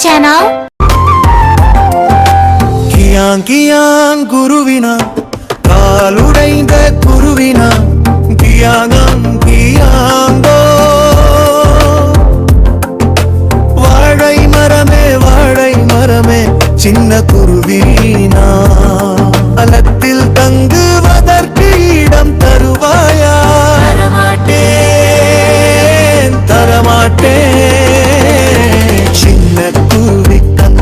channel. Kiang Kiang குருவினா காலுடைந்த குருவினா கியாங்கம் கியாங்கோ வாழை மரமே சின்ன குருவினா அலத்தில் தங்குவதற்கு இடம் தருவாயா? தரமாட்டேன் சின்ன குருவிக்கண்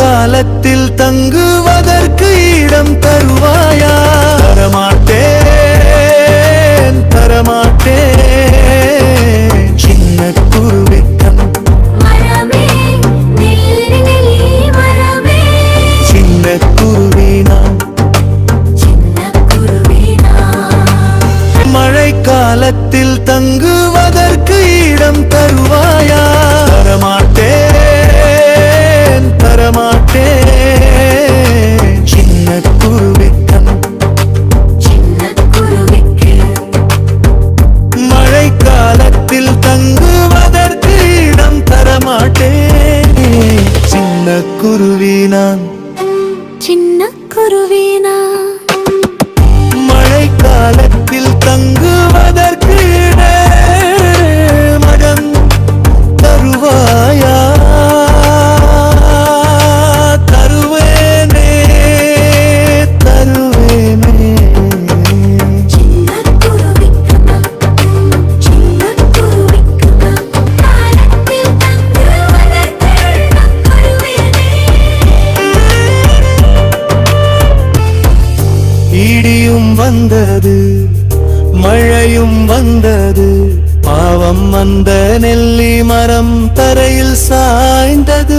காலத்தில் தங்குவதற்கு இடம் தருவாயா? தரமாட்டேன் சின்ன குருவிக்கண் சின்ன குருவினா மழை காலத்தில் தங்குவதற்கு இடம் தருவாயா? தரமாட்டேன் சின்ன குருவிக்கண் மழை காலத்தில் தங்குவதற்கு இடம் தரமாட்டேன் சின்ன குருவினான் சின்ன குருவினா மழை காலத்தில் தங்குவதற்கு மடம் தருவாயா? இடியும் வந்தது மழையும் வந்தது பாவம் அந்த நெல்லி மரம் தரையில் சாய்ந்தது